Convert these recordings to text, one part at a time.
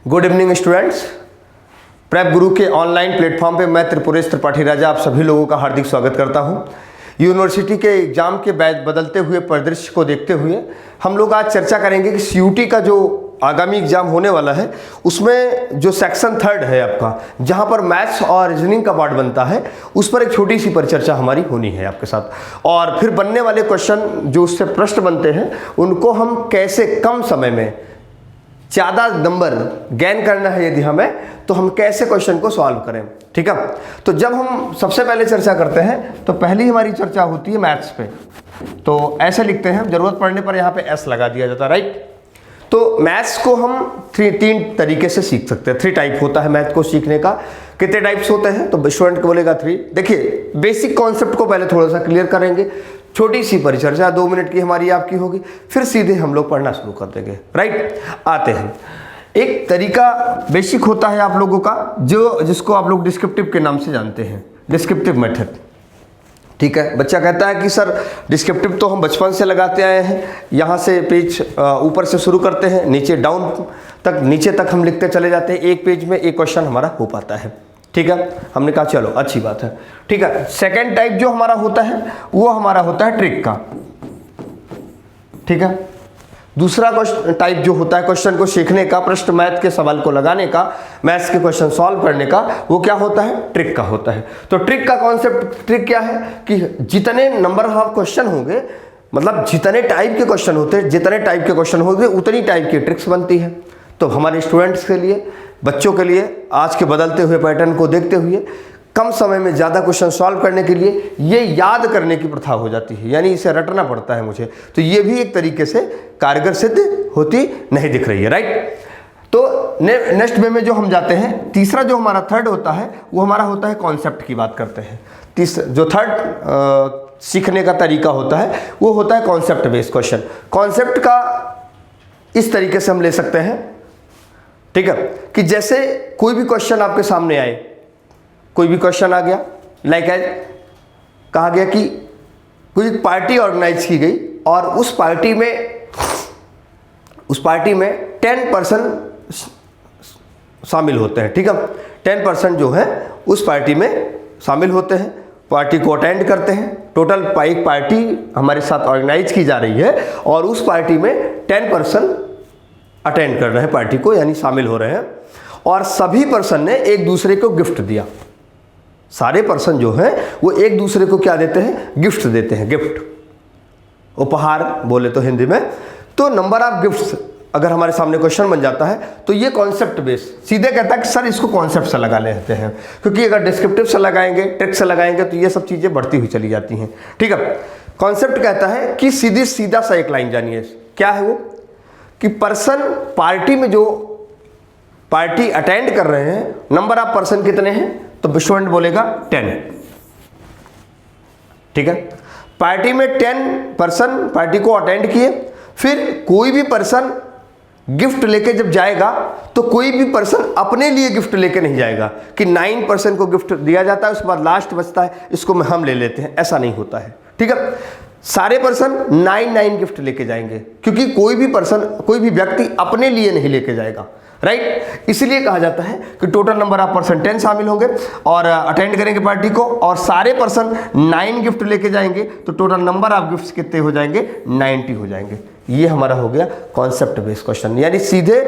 Good evening students. Prep गुरु के online platform पे मैं त्रिपुरेश त्रिपाठी राजा आप सभी लोगों का हार्दिक स्वागत करता हूं। यूनिवर्सिटी के एग्जाम के बदलते हुए परिदृश्य को देखते हुए हम लोग आज चर्चा करेंगे कि सीयूटी का जो आगामी एग्जाम होने वाला है उसमें जो सेक्शन 3 है आपका, जहां पर मैथ्स और रीजनिंग का पार्ट बनता है, उस पर एक छोटी सी परिचर्चा हमारी होनी है आपके साथ। और फिर बनने वाले क्वेश्चन जो उससे प्रश्न बनते हैं उनको हम कैसे कम समय में ज़्यादा नंबर गेन करना है यदि हमें, तो हम कैसे क्वेश्चन को सॉल्व करें। ठीक है, तो जब हम सबसे पहले चर्चा करते हैं तो पहली हमारी चर्चा होती है मैथ्स पे। तो ऐसे लिखते हैं, जरूरत पड़ने पर यहाँ पे एस लगा दिया जाता है, राइट। तो मैथ्स को हम तीन तरीके से सीख सकते हैं। 3 टाइप होता है मैथ को सीखने का। कितने टाइप्स होते हैं तो स्टूडेंट को बोलेगा 3। देखिए बेसिक कॉन्सेप्ट को पहले थोड़ा सा क्लियर करेंगे, छोटी सी परिचर्चा 2 मिनट की हमारी आपकी होगी, फिर सीधे हम लोग पढ़ना शुरू कर देंगे, राइट। आते हैं, एक तरीका बेसिक होता है आप लोगों का जिसको आप लोग डिस्क्रिप्टिव के नाम से जानते हैं, डिस्क्रिप्टिव मेथड। ठीक है, बच्चा कहता है कि सर डिस्क्रिप्टिव तो हम बचपन से लगाते आए हैं, यहाँ से पेज ऊपर से शुरू करते हैं, नीचे तक हम लिखते चले जाते हैं, एक पेज में एक क्वेश्चन हमारा हो पाता है। ठीक है, हमने कहा चलो अच्छी बात है। ठीक है, सेकंड टाइप जो हमारा होता है वो हमारा होता है ट्रिक का। ठीक है, दूसरा टाइप जो होता है क्वेश्चन को सीखने का, प्रश्न मैथ के सवाल को लगाने का, मैथ्स के क्वेश्चन सॉल्व करने का, वो क्या होता है, ट्रिक का होता है। तो ट्रिक का कॉन्सेप्ट, ट्रिक क्या है कि जितने नंबर ऑफ क्वेश्चन होंगे, मतलब जितने टाइप के क्वेश्चन होते हैं, जितने टाइप के क्वेश्चन होंगे उतनी टाइप की ट्रिक्स बनती है। तो हमारे स्टूडेंट्स के लिए, बच्चों के लिए आज के बदलते हुए पैटर्न को देखते हुए कम समय में ज़्यादा क्वेश्चन सॉल्व करने के लिए ये याद करने की प्रथा हो जाती है, यानी इसे रटना पड़ता है मुझे, तो ये भी एक तरीके से कारगर सिद्ध होती नहीं दिख रही है, राइट। तो नेक्स्ट वे में जो हम जाते हैं, तीसरा जो हमारा थर्ड होता है वो हमारा होता है कॉन्सेप्ट की बात करते हैं। जो थर्ड सीखने का तरीका होता है वो होता है कॉन्सेप्ट बेस्ड क्वेश्चन। कॉन्सेप्ट का इस तरीके से हम ले सकते हैं, ठीक है, कि जैसे कोई भी क्वेश्चन आपके सामने आए, कोई भी क्वेश्चन आ गया, लाइक एज कहा गया कि कोई पार्टी ऑर्गेनाइज की गई और उस पार्टी में 10% शामिल होते हैं। ठीक है, 10% जो है उस पार्टी में शामिल होते हैं, पार्टी को अटेंड करते हैं। टोटल एक पार्टी हमारे साथ ऑर्गेनाइज की जा रही है और उस पार्टी में 10% अटेंड कर रहे हैं पार्टी को, यानी शामिल हो रहे हैं, और सभी पर्सन ने एक दूसरे को गिफ्ट दिया। सारे पर्सन जो हैं वो एक दूसरे को क्या देते हैं, गिफ्ट देते हैं, गिफ्ट, उपहार बोले तो हिंदी में। तो नंबर ऑफ गिफ्ट्स अगर हमारे सामने क्वेश्चन बन जाता है तो ये कॉन्सेप्ट बेस सीधे कहता है कि सर इसको कॉन्सेप्ट से लगा लेते हैं, क्योंकि अगर डिस्क्रिप्टिव से लगाएंगे, ट्रिक से लगाएंगे तो ये सब चीज़ें बढ़ती हुई चली जाती हैं। ठीक है, कॉन्सेप्ट कहता है कि सीधा सा एक लाइन जानिए, क्या है वो, कि पर्सन पार्टी में जो पार्टी अटेंड कर रहे हैं, नंबर ऑफ पर्सन कितने हैं, तो स्टूडेंट बोलेगा 10। ठीक है, पार्टी में 10 पर्सन पार्टी को अटेंड किए, फिर कोई भी पर्सन गिफ्ट लेके जब जाएगा तो कोई भी पर्सन अपने लिए गिफ्ट लेके नहीं जाएगा कि 9 पर्सन को गिफ्ट दिया जाता है, उसके बाद लास्ट बचता है इसको हम ले लेते हैं, ऐसा नहीं होता है। ठीक है, सारे पर्सन 9 गिफ्ट लेके जाएंगे, क्योंकि कोई भी व्यक्ति अपने लिए नहीं लेके जाएगा, राइट। इसलिए कहा जाता है कि टोटल नंबर ऑफ पर्सन 10 शामिल होंगे और अटेंड करेंगे पार्टी को, और सारे पर्सन 9 गिफ्ट लेके जाएंगे, तो टोटल नंबर ऑफ गिफ्ट्स कितने हो जाएंगे, 90 हो जाएंगे। ये हमारा हो गया कॉन्सेप्ट बेस्ड क्वेश्चन, यानी सीधे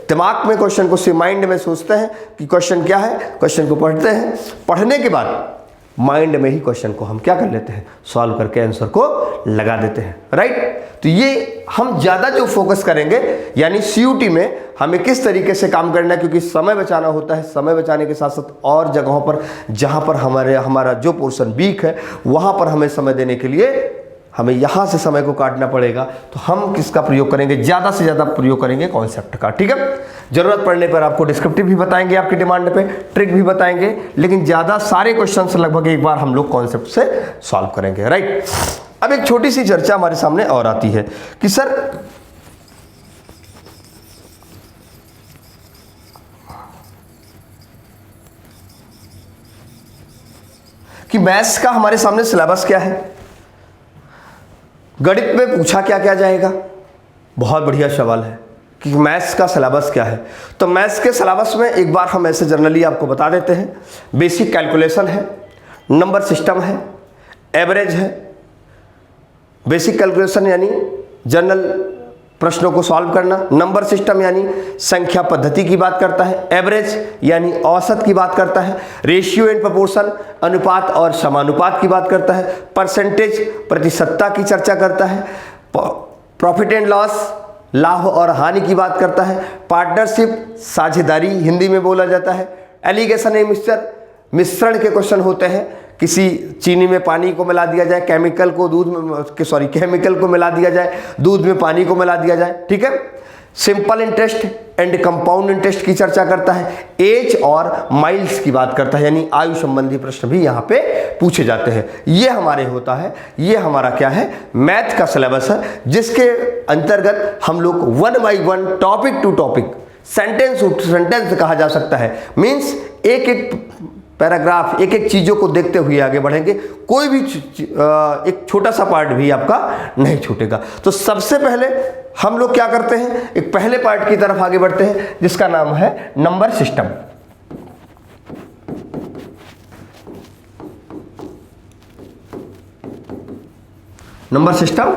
दिमाग में क्वेश्चन को, माइंड में सोचते हैं कि क्वेश्चन क्या है, क्वेश्चन को पढ़ते हैं, पढ़ने के बाद माइंड में ही क्वेश्चन को हम क्या कर लेते हैं, सॉल्व करके आंसर को लगा देते हैं, राइट। तो ये हम ज़्यादा जो फोकस करेंगे, यानी सीयूटी में हमें किस तरीके से काम करना है, क्योंकि समय बचाना होता है, समय बचाने के साथ साथ और जगहों पर जहाँ पर हमारा जो पोर्शन वीक है वहाँ पर हमें समय देने के लिए हमें यहाँ से समय को काटना पड़ेगा। तो हम किसका प्रयोग करेंगे, ज़्यादा से ज़्यादा प्रयोग करेंगे कॉन्सेप्ट का। ठीक है, जरूरत पड़ने पर आपको डिस्क्रिप्टिव भी बताएंगे, आपकी डिमांड पे ट्रिक भी बताएंगे, लेकिन ज़्यादा सारे क्वेश्चन लगभग एक बार हम लोग कॉन्सेप्ट से सॉल्व करेंगे, राइट। अब एक छोटी सी चर्चा हमारे सामने और आती है कि सर कि मैथ्स का हमारे सामने सिलेबस क्या है, गणित में पूछा क्या क्या जाएगा, बहुत बढ़िया सवाल है। कि मैथ्स का सिलेबस क्या है। तो मैथ्स के सिलेबस में एक बार हम ऐसे जनरली आपको बता देते हैं। बेसिक कैलकुलेशन है, नंबर सिस्टम है, एवरेज है। बेसिक कैलकुलेशन यानी जनरल प्रश्नों को सॉल्व करना, नंबर सिस्टम यानी संख्या पद्धति की बात करता है, एवरेज यानी औसत की बात करता है, रेशियो एंड प्रोपोर्शन अनुपात और समानुपात की बात करता है, परसेंटेज प्रतिशतता की चर्चा करता है, प्रॉफिट एंड लॉस लाभ और हानि की बात करता है, पार्टनरशिप साझेदारी हिंदी में बोला जाता है, एलिगेशन एंड मिक्सचर मिश्रण के क्वेश्चन होते हैं। किसी चीनी में पानी को मिला दिया जाए, केमिकल को मिला दिया जाए, दूध में पानी को मिला दिया जाए, ठीक है। Simple interest and compound interest की चर्चा करता है, एज और माइल्स की बात करता है, यानी आयु संबंधी प्रश्न भी यहाँ पे पूछे जाते हैं। ये हमारे होता है, ये हमारा क्या है, मैथ का सिलेबस है, जिसके अंतर्गत हम लोग 1 by 1 topic to topic sentence to sentence कहा जा सकता है, मीन्स एक एक पैराग्राफ एक एक चीज़ों को देखते हुए आगे बढ़ेंगे। कोई भी एक छोटा सा पार्ट भी आपका नहीं छूटेगा। तो सबसे पहले हम लोग क्या करते हैं, एक पहले पार्ट की तरफ आगे बढ़ते हैं, जिसका नाम है number system. Number system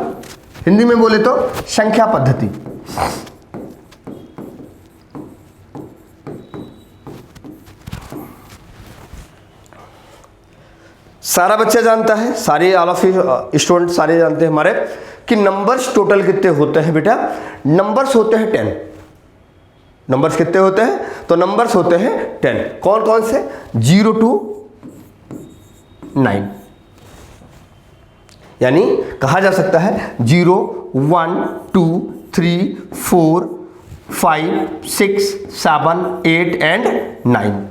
Hindi में बोले तो संख्या पद्धति। सारा बच्चा जानता है, सारे ऑल ऑफ स्टूडेंट सारे जानते हैं हमारे, कि नंबर्स टोटल कितने होते हैं बेटा। नंबर्स होते हैं 10। नंबर्स कितने होते हैं, तो नंबर्स होते हैं 10। कौन कौन से, 0 to 9, यानी कहा जा सकता है 0 1 2 3 4 5 6 7 8 एंड 9।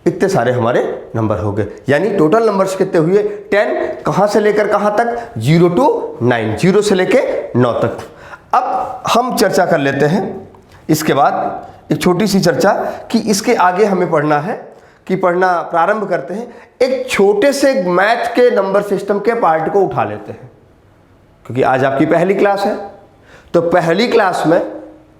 इतने सारे हमारे नंबर हो गए, यानी टोटल नंबर्स कितने हुए 10। कहां से लेकर कहां तक, 0 to 9, 0 से लेके 9 तक। अब हम चर्चा कर लेते हैं इसके बाद एक छोटी सी चर्चा, कि इसके आगे हमें पढ़ना है, कि पढ़ना प्रारंभ करते हैं। एक छोटे से मैथ के नंबर सिस्टम के पार्ट को उठा लेते हैं, क्योंकि आज आपकी पहली क्लास है। तो पहली क्लास में,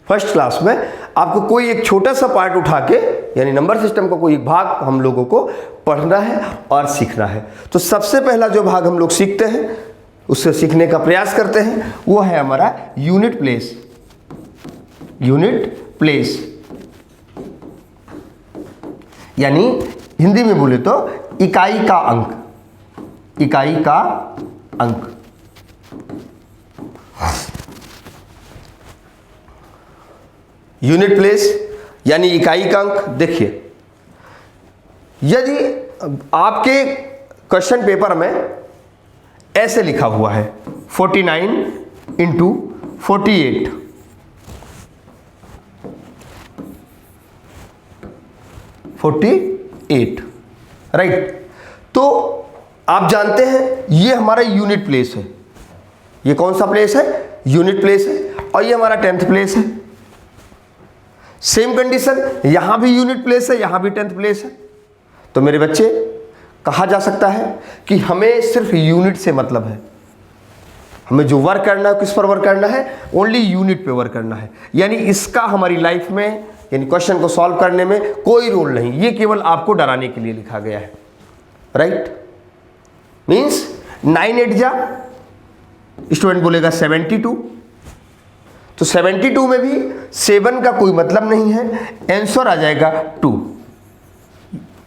फर्स्ट क्लास में आपको कोई एक छोटा सा पार्ट उठा के, यानी नंबर सिस्टम का कोई भाग हम लोगों को पढ़ना है और सीखना है। तो सबसे पहला जो भाग हम लोग सीखते हैं, उससे सीखने का प्रयास करते हैं, वो है हमारा यूनिट प्लेस। यूनिट प्लेस यानी हिंदी में बोले तो इकाई का अंक। इकाई का अंक। यूनिट प्लेस यानी इकाई का अंक। देखिए, यदि आपके क्वेश्चन पेपर में ऐसे लिखा हुआ है 49 इंटू 48, राइट, तो आप जानते हैं ये हमारा यूनिट प्लेस है। ये कौन सा प्लेस है, यूनिट प्लेस है, और ये हमारा 10th प्लेस है। सेम कंडीशन, यहां भी यूनिट प्लेस है, यहां भी 10th प्लेस है। तो मेरे बच्चे, कहा जा सकता है कि हमें सिर्फ यूनिट से मतलब है। हमें जो वर्क करना है, किस पर वर्क करना है, ओनली यूनिट पे वर्क करना है। यानी इसका हमारी लाइफ में, यानी क्वेश्चन को सॉल्व करने में कोई रोल नहीं, ये केवल आपको डराने के लिए लिखा गया है, राइट। मीन्स 9 8 जा, स्टूडेंट बोलेगा 72, तो 72 में भी 7 का कोई मतलब नहीं है, आंसर आ जाएगा 2।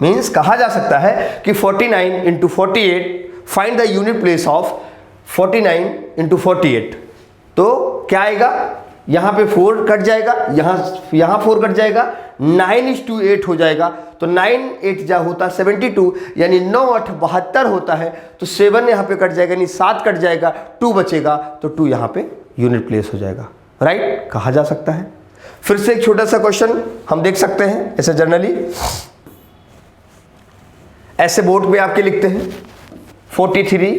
मीन्स कहा जा सकता है कि 49 into 48, find the unit place of 49 into 48। तो क्या आएगा, यहां पे 4 कट जाएगा, यहां 4 कट जाएगा, 9:8 हो जाएगा। तो 9 8 जा होता 72, यानी 9 8 72 होता है। तो 7 यहां पे कट जाएगा, यानी 7 कट जाएगा, 2 बचेगा, तो 2 यहां पे यूनिट प्लेस हो जाएगा, राइट, कहा जा सकता है। फिर से एक छोटा सा क्वेश्चन हम देख सकते हैं, ऐसे जनरली ऐसे बोर्ड पे आपके लिखते हैं 43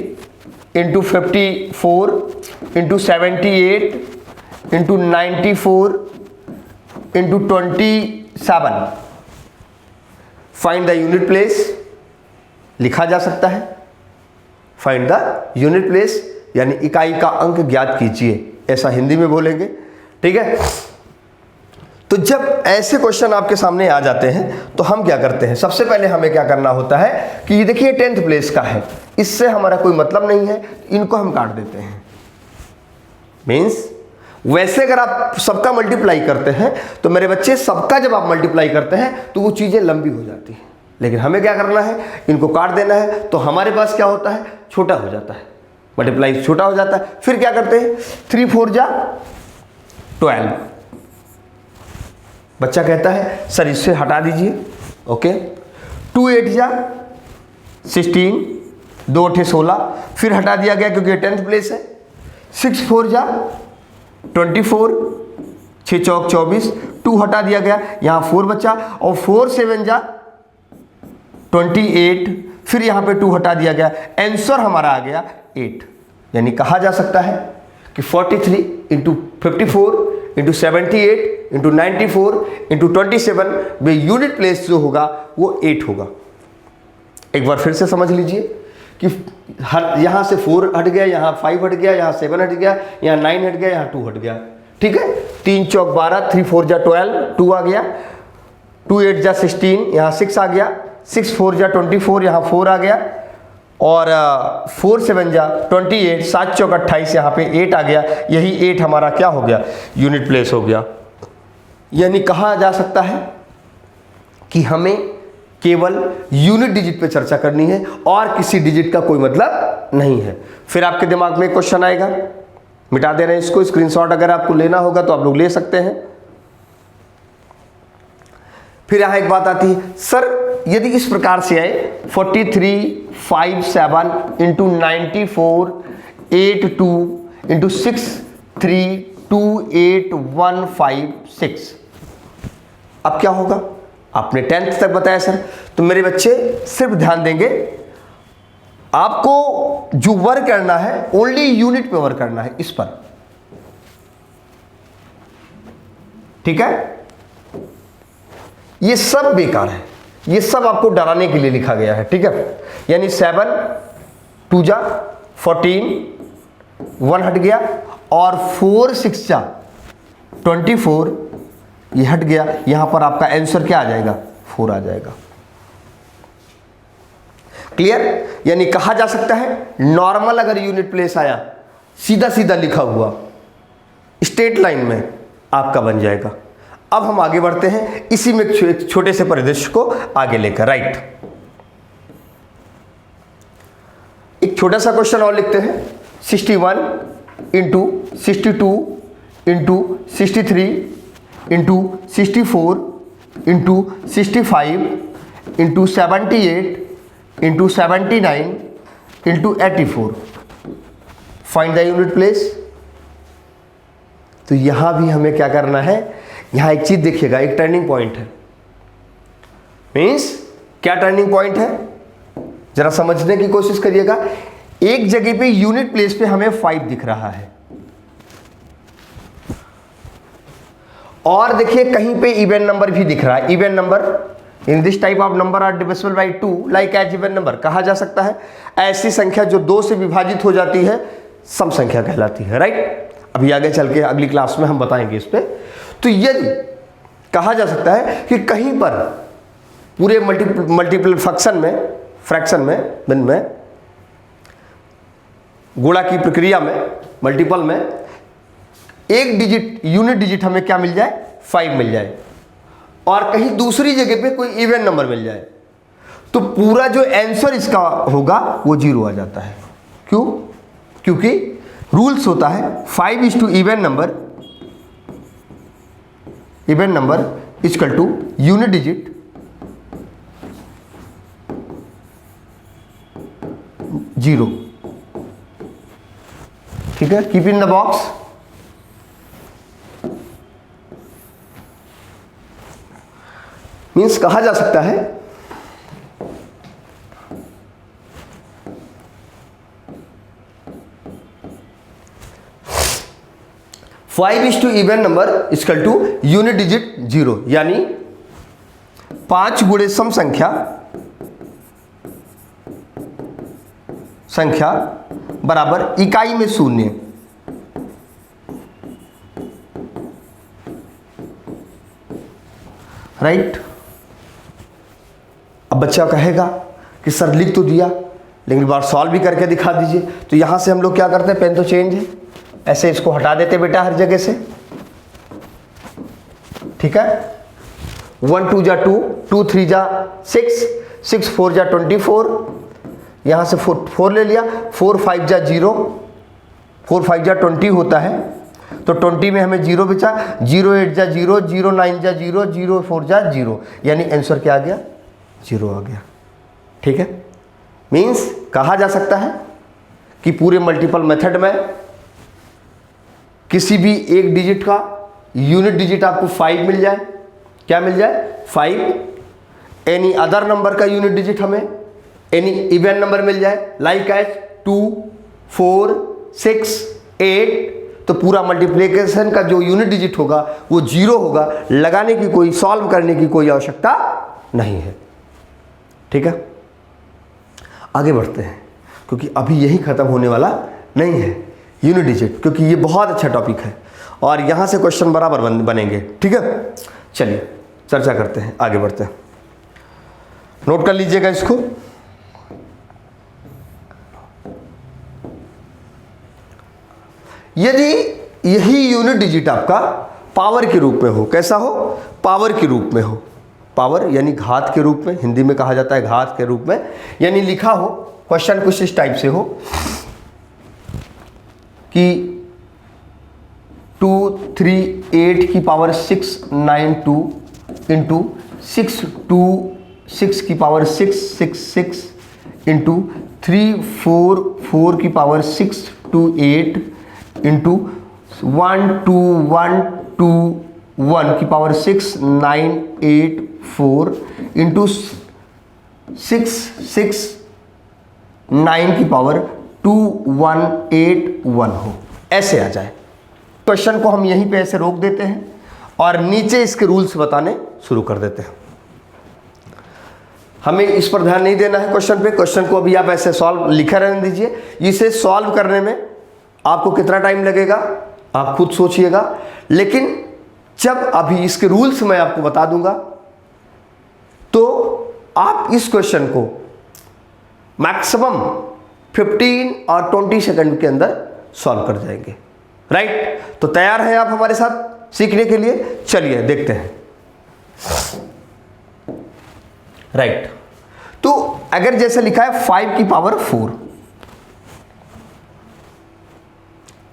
into 54 into 78 into 94 into 27, find the unit place लिखा जा सकता है। फाइंड द यूनिट प्लेस यानी इकाई का अंक ज्ञात कीजिए, ऐसा हिंदी में बोलेंगे। ठीक है। तो जब ऐसे क्वेश्चन आपके सामने आ जाते हैं तो हम क्या करते हैं, सबसे पहले हमें क्या करना होता है कि ये देखिए 10th प्लेस का है, इससे हमारा कोई मतलब नहीं है, इनको हम काट देते हैं। मीन्स वैसे अगर आप सबका मल्टीप्लाई करते हैं तो मेरे बच्चे सबका जब आप मल्टीप्लाई करते हैं तो वो चीजें लंबी हो जाती हैं, लेकिन हमें क्या करना है, इनको काट देना है, तो हमारे पास क्या होता है, छोटा हो जाता है, मल्टीप्लाई छोटा हो जाता है। फिर क्या करते हैं, 3 4 जा 12। बच्चा कहता है सर इससे हटा दीजिए, ओके। 2 8 जा 16, 2 8 16, फिर हटा दिया गया क्योंकि 10th प्लेस है। 6 4 जा 24, 6 चौक 24, 2 हटा दिया गया, यहां 4 बचा, और 4 7 जा 28, फिर यहां पे 2 हटा दिया गया, आंसर हमारा आ गया 8। यानी कहा जा सकता है कि 43 इंटू 54 इंटू 78 इंटू 94 इंटू 27 में यूनिट प्लेस जो होगा वो 8 होगा। एक बार फिर से समझ लीजिए कि यहां से 4 हट गया, यहां 5 हट गया, यहां 7 हट गया, यहां 9 हट गया, यहां 2 हट गया, ठीक है। 3 चौक 12, 3 4 जा 12, 2 आ गया, 2 8 जा 16, यहां 6 आ गया, 6 4 जा 24, यहां 4 आ गया, और 4 7 जा 28, 7 चौक 28, यहाँ पे 8 आ गया। यही 8 हमारा क्या हो गया, यूनिट प्लेस हो गया। यानी कहा जा सकता है कि हमें केवल यूनिट डिजिट पे चर्चा करनी है और किसी डिजिट का कोई मतलब नहीं है। फिर आपके दिमाग में क्वेश्चन आएगा, मिटा दे रहे हैं इसको, स्क्रीनशॉट अगर आपको लेना होगा तो आप लोग ले सकते हैं। फिर यहां एक बात आती है, सर यदि इस प्रकार से आए 43 5 7 इंटू 94 8 2 इंटू 6 3 2 8 1 5 6, अब क्या होगा, आपने 10th तक बताया सर। तो मेरे बच्चे सिर्फ ध्यान देंगे, आपको जो वर्क करना है ओनली यूनिट पे वर्क करना है, इस पर, ठीक है। ये सब बेकार है, ये सब आपको डराने के लिए लिखा गया है, ठीक है। यानी 7 2 जा 14, 1 हट गया, और 4 6 जा 24, ये हट गया, यहां पर आपका आंसर क्या आ जाएगा, 4 आ जाएगा। क्लियर। यानी कहा जा सकता है नॉर्मल अगर यूनिट प्लेस आया, सीधा सीधा लिखा हुआ स्ट्रेट लाइन में आपका बन जाएगा। अब हम आगे बढ़ते हैं, इसी में एक छोटे से परिदृश्य को आगे लेकर, राइट। एक छोटा सा क्वेश्चन और लिखते हैं, 61 into 62 into 63 into 64 into 65 into 78 into 79 into 84, find the unit place. तो यहां भी हमें क्या करना है, यहां एक चीज देखिएगा, एक टर्निंग पॉइंट है। मीन्स क्या टर्निंग पॉइंट है, जरा समझने की कोशिश करिएगा। एक जगह पे यूनिट प्लेस पे हमें 5 दिख रहा है, और देखिए कहीं पे इवन नंबर भी दिख रहा है। Even number, in this type of number are divisible by 2 like as even number. कहा जा सकता है ऐसी संख्या जो 2 से विभाजित हो जाती है सम संख्या कहलाती है, राइट। अभी आगे चल के अगली क्लास में हम बताएंगे इस पे। तो यदि कहा जा सकता है कि कहीं पर पूरे मल्टीपल फ्रैक्शन में गुणा की प्रक्रिया में, मल्टीपल में एक डिजिट, यूनिट डिजिट हमें क्या मिल जाए, 5 मिल जाए, और कहीं दूसरी जगह पे कोई इवन नंबर मिल जाए, तो पूरा जो आंसर इसका होगा वो 0 आ जाता है। क्यों? क्योंकि रूल्स होता है 5 is to even number equal to unit digit zero, ठीक है। Keep in the box. Means कहा जा सकता है five is to even number equal to unit digit 0, यानी 5 गुणे सम संख्या बराबर इकाई में 0। राइट। अब बच्चा कहेगा कि सर लिख तो दिया लेकिन एक बार सॉल्व भी करके दिखा दीजिए। तो यहाँ से हम लोग क्या करते हैं, पेन तो चेंज है, ऐसे इसको हटा देते बेटा हर जगह से, ठीक है। 1 2 जा 2, 2 3 जा 6, 6 4 जा 24, यहाँ से 4 ले लिया, 4 5 जा 0, 4 5 जा 20 होता है, तो 20 में हमें 0 बचा, 0 8 जा 0, 0 9 जा 0, 0 4 जा 0, यानी आंसर क्या आ गया, 0 आ गया, ठीक है। मीन्स कहा जा सकता है कि पूरे मल्टीपल मेथड में किसी भी एक डिजिट का यूनिट डिजिट आपको 5 मिल जाए, क्या मिल जाए, 5। एनी अदर नंबर का यूनिट डिजिट हमें एनी इवन नंबर मिल जाए, लाइक एज 2 4 6 8, तो पूरा मल्टीप्लिकेशन का जो यूनिट डिजिट होगा वो 0 होगा, लगाने की कोई, सॉल्व करने की कोई आवश्यकता नहीं है, ठीक है। आगे बढ़ते हैं क्योंकि अभी यही खत्म होने वाला नहीं है यूनिट डिजिट, क्योंकि ये बहुत अच्छा टॉपिक है और यहाँ से क्वेश्चन बराबर बनेंगे, ठीक है। चलिए चर्चा करते हैं, आगे बढ़ते हैं, नोट कर लीजिएगा इसको। यदि यही यूनिट डिजिट आपका पावर के रूप में हो, कैसा हो, पावर के रूप में हो, पावर यानी घात के रूप में, हिंदी में कहा जाता है घात के रूप में, यानी लिखा हो, क्वेश्चन कुछ इस टाइप से हो कि 2 3 8 की पावर 6 9 2 इंटू 6 2 6 की पावर 6 6 6 इंटू 3 4 4 की पावर 6 2 8 इंटू 1 2 1 2 1 की पावर 6 9 8 4 इंटू 6 6 9 की पावर 2 1 8 1 हो, ऐसे आ जाए। क्वेश्चन को हम यहीं पे ऐसे रोक देते हैं और नीचे इसके रूल्स बताने शुरू कर देते हैं। हमें इस पर ध्यान नहीं देना है क्वेश्चन पे, क्वेश्चन को अभी आप ऐसे सॉल्व लिखा रहने दीजिए। इसे सॉल्व करने में आपको कितना टाइम लगेगा आप खुद सोचिएगा, लेकिन जब अभी इसके रूल्स मैं आपको बता दूंगा तो आप इस क्वेश्चन को मैक्सिमम 15 और 20 सेकंड के अंदर सॉल्व कर जाएंगे, राइट। तो तैयार हैं आप हमारे साथ सीखने के लिए, चलिए देखते हैं, राइट। तो अगर जैसे लिखा है 5 की पावर 4,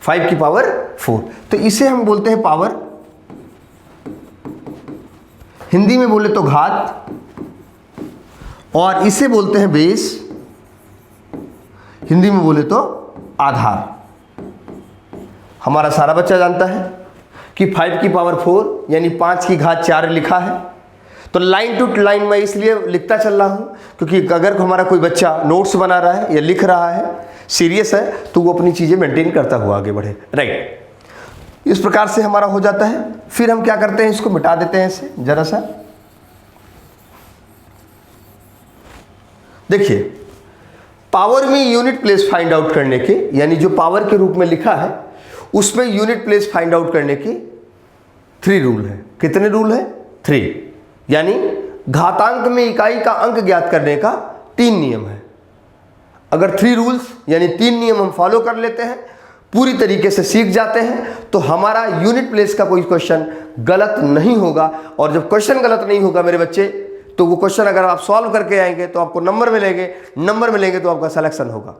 5 की पावर 4, तो इसे हम बोलते हैं पावर, हिंदी में बोले तो घात, और इसे बोलते हैं बेस, हिंदी में बोले तो आधार। हमारा सारा बच्चा जानता है कि 5 की पावर 4 यानी 5 की घात 4 लिखा है। तो लाइन टू लाइन मैं इसलिए लिखता चल रहा हूं क्योंकि अगर हमारा कोई बच्चा नोट्स बना रहा है या लिख रहा है, सीरियस है, तो वो अपनी चीजें मेंटेन करता हुआ आगे बढ़े, राइट। इस प्रकार से हमारा हो जाता है। फिर हम क्या करते हैं, इसको मिटा देते हैं ऐसे जरा सा। देखिए, पावर में यूनिट प्लेस फाइंड आउट करने के, यानी जो पावर के रूप में लिखा है उसमें यूनिट प्लेस फाइंड आउट करने की 3 रूल है। कितने रूल है? 3। यानी घातांक में इकाई का अंक ज्ञात करने का 3 नियम है। अगर 3 रूल्स यानी 3 नियम हम फॉलो कर लेते हैं, पूरी तरीके से सीख जाते हैं, तो हमारा यूनिट प्लेस का कोई क्वेश्चन गलत नहीं होगा। और जब क्वेश्चन गलत नहीं होगा मेरे बच्चे, तो वो क्वेश्चन अगर आप सॉल्व करके आएंगे तो आपको नंबर मिलेंगे, नंबर मिलेंगे तो आपका सिलेक्शन होगा।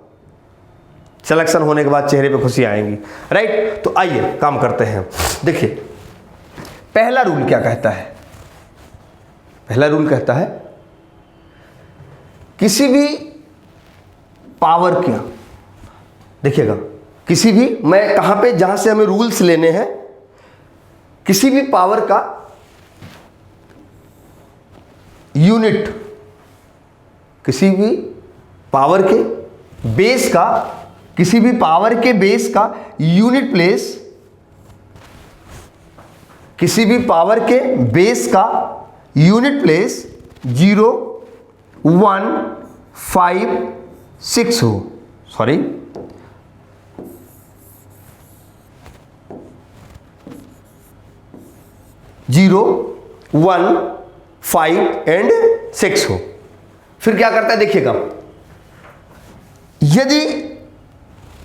सिलेक्शन होने के बाद चेहरे पे खुशी आएंगी, राइट। तो आइए काम करते हैं। देखिए, पहला रूल क्या कहता है? पहला रूल कहता है किसी भी पावर क्या, देखिएगा, किसी भी, मैं कहां पे, जहां से हमें रूल्स लेने हैं, किसी भी पावर का यूनिट, किसी भी पावर के बेस का, किसी भी पावर के बेस का यूनिट प्लेस, किसी भी पावर के बेस का यूनिट प्लेस 0 1 5 6 हो, सॉरी 0 1 5 एंड 6 हो। फिर क्या करता है देखिएगा, यदि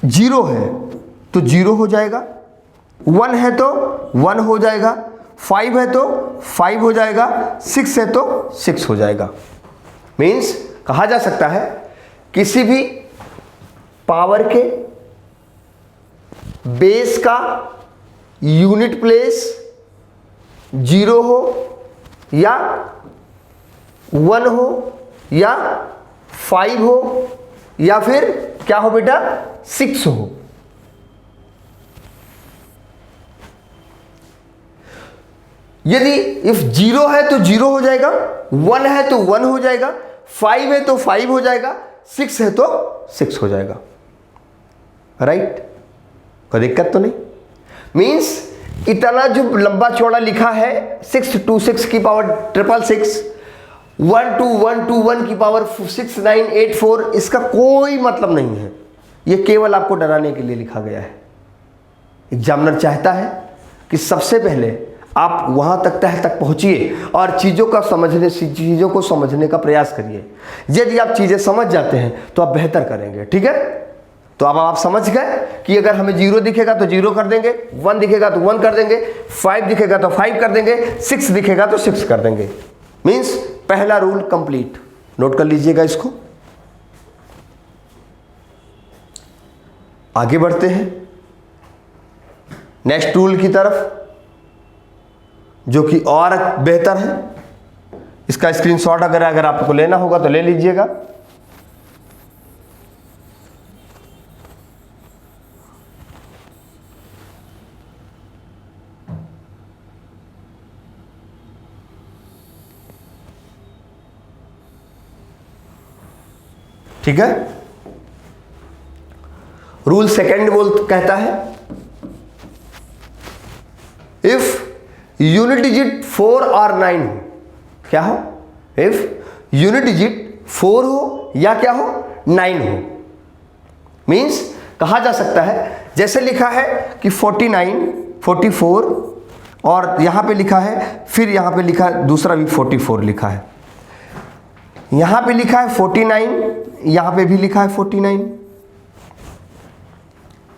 0 है तो 0 हो जाएगा, 1 है तो 1 हो जाएगा, 5 है तो 5 हो जाएगा, 6 है तो 6 हो जाएगा। मीन्स कहा जा सकता है किसी भी पावर के बेस का यूनिट प्लेस 0 हो या 1 हो या 5 हो या फिर क्या हो बेटा 6 हो। यदि इफ 0 है तो 0 हो जाएगा, 1 है तो 1 हो जाएगा, 5 है तो 5 हो जाएगा, 6 है तो 6 हो जाएगा। राइट? कोई दिक्कत तो नहीं। मीन्स इतना जो लंबा चौड़ा लिखा है 6 to 6 की पावर 666, 1 to 1 to 1 की पावर 6984, इसका कोई मतलब नहीं है। यह केवल आपको डराने के लिए लिखा गया है। एग्जामिनर चाहता है कि सबसे पहले आप वहां तक तह तक पहुंचिए और चीज़ों को समझने का प्रयास करिए। यदि आप चीज़ें समझ जाते हैं तो आप बेहतर करेंगे। ठीक है? तो अब आप समझ गए कि अगर हमें 0 दिखेगा तो 0 कर देंगे, 1 दिखेगा तो 1 कर देंगे, 5 दिखेगा तो 5 कर देंगे, 6 दिखेगा तो 6 कर देंगे। मीन्स पहला रूल कंप्लीट। नोट कर लीजिएगा इसको। आगे बढ़ते हैं नेक्स्ट रूल की तरफ, जो कि और बेहतर है। इसका स्क्रीनशॉट अगर आपको लेना होगा तो ले लीजिएगा। ठीक है? रूल सेकंड कहता है इफ यूनिट डिजिट 4 और 9 हो, क्या हो? इफ यूनिट डिजिट 4 हो या क्या हो 9 हो। मींस कहा जा सकता है जैसे लिखा है कि 49, 44 और यहां पे लिखा है, फिर यहां पे लिखा है दूसरा भी 44 लिखा है, यहां पे लिखा है 49, यहां पे भी लिखा है 49।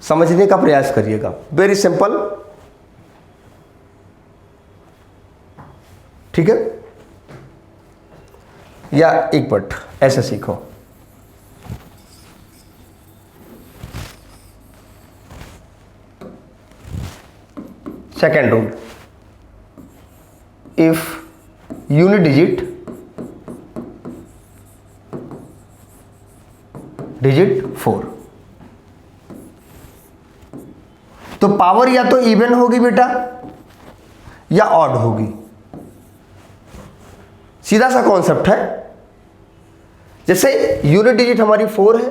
समझने का प्रयास करिएगा। Very simple. ठीक है? या एक मिनट ऐसे सीखो। Second rule, if unit digit 4, तो पावर या तो इवन होगी बेटा या ऑड होगी। सीधा सा कॉन्सेप्ट है। जैसे यूनिट डिजिट हमारी 4 है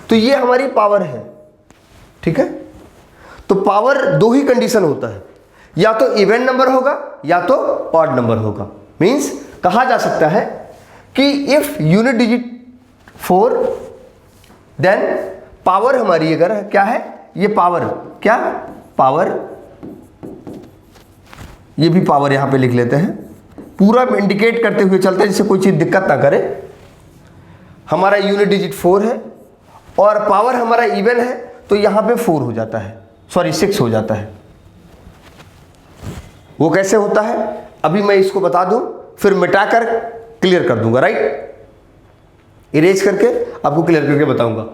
तो ये हमारी पावर है। ठीक है? तो पावर दो ही कंडीशन होता है, या तो इवन नंबर होगा या तो ऑड नंबर होगा। मींस कहा जा सकता है कि if unit digit 4 then power हमारी अगर क्या है, ये पावर क्या पावर, ये भी पावर यहां पे लिख लेते हैं, पूरा इंडिकेट करते हुए चलते हैं जिससे कोई चीज दिक्कत ना करे। हमारा यूनिट डिजिट 4 है और पावर हमारा इवन है, तो यहां पे 4 हो जाता है, सॉरी 6 हो जाता है। वो कैसे होता है अभी मैं इसको बता दूं, फिर मिटाकर क्लियर कर दूंगा। राइट? इरेज करके आपको क्लियर करके बताऊंगा।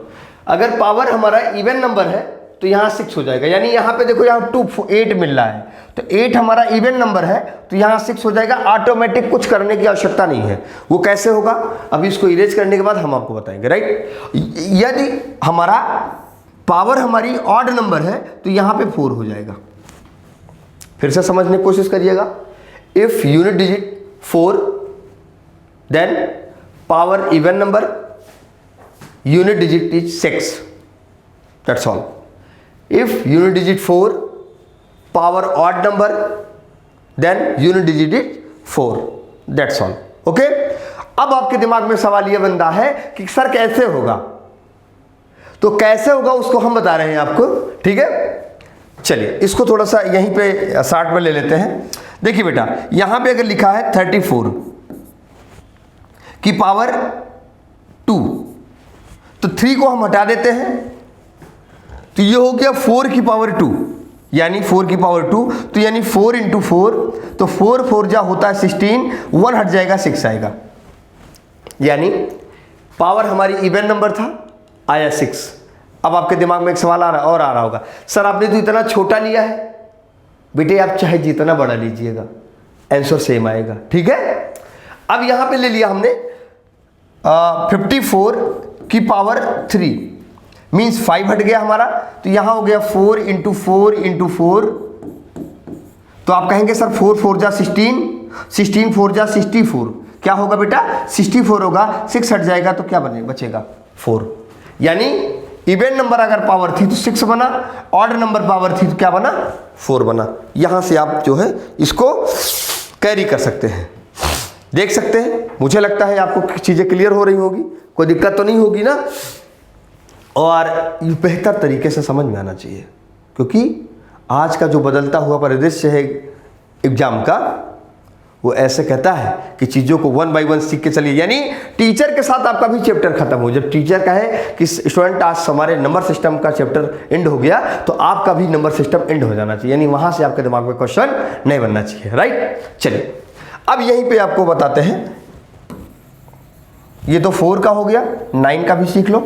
अगर पावर हमारा इवन नंबर है तो यहां 6 हो जाएगा, यानी यहां पे देखो यहां 8 मिल रहा है, तो 8 हमारा इवन नंबर है तो यहां 6 हो जाएगा। ऑटोमेटिक कुछ करने की आवश्यकता नहीं है। वो कैसे होगा अभी इसको इरेज करने के बाद हम आपको बताएंगे। राइट? यदि हमारा पावर हमारी ऑड नंबर है तो यहां पे 4 हो जाएगा। फिर से समझने की कोशिश करिएगा। If unit digit 4 then power even number, unit digit is 6, that's all. If unit digit 4 power odd number then unit digit is 4, that's all. Okay? अब आपके दिमाग में सवाल यह बनता है कि सर कैसे होगा, तो कैसे होगा उसको हम बता रहे हैं आपको। ठीक है? चलिए इसको थोड़ा सा यहीं पे 60 में ले लेते हैं। देखिए बेटा, यहां पे अगर लिखा है 34 की पावर 2, तो 3 को हम हटा देते हैं, तो ये हो गया 4 की पावर 2, यानी 4 की पावर 2, तो यानी 4 इंटू 4, तो 4 4 जा होता है 16, 1 हट जाएगा 6 आएगा, यानी पावर हमारी इवन नंबर था, आया 6। अब आपके दिमाग में एक सवाल आ रहा होगा, सर आपने तो इतना छोटा लिया है। बेटे आप चाहे जितना बड़ा लीजिएगा आंसर सेम आएगा, ठीक है। अब यहां पे ले लिया हमने 54 की पावर 3, मीन्स 5 हट गया हमारा, तो यहां हो गया 4 इंटू 4 इंटू 4, तो आप कहेंगे सर 4 4 जा 16, 16 4 जा 64, क्या होगा बेटा 64 होगा, 6 हट जाएगा तो क्या बचेगा 4, यानी इवन नंबर अगर पावर थी तो 6 बना, ऑड नंबर पावर थी तो क्या बना 4 बना। यहां से आप जो है इसको कैरी कर सकते हैं, देख सकते हैं। मुझे लगता है आपको चीजें क्लियर हो रही होगी, कोई दिक्कत तो नहीं होगी ना, और ये बेहतर तरीके से समझ में आना चाहिए, क्योंकि आज का जो बदलता हुआ परिदृश्य है एग्जाम का, वो ऐसे कहता है कि चीज़ों को 1 बाय 1 सीख के चलिए, यानी टीचर के साथ आपका भी चैप्टर खत्म हो। जब टीचर कहे कि स्टूडेंट आज हमारे नंबर सिस्टम का चैप्टर एंड हो गया, तो आपका भी नंबर सिस्टम एंड हो जाना चाहिए, यानी वहां से आपके दिमाग में क्वेश्चन नहीं बनना चाहिए, राइट। चलिए अब यहीं पे आपको बताते हैं, ये तो 4 का हो गया, 9 का भी सीख लो।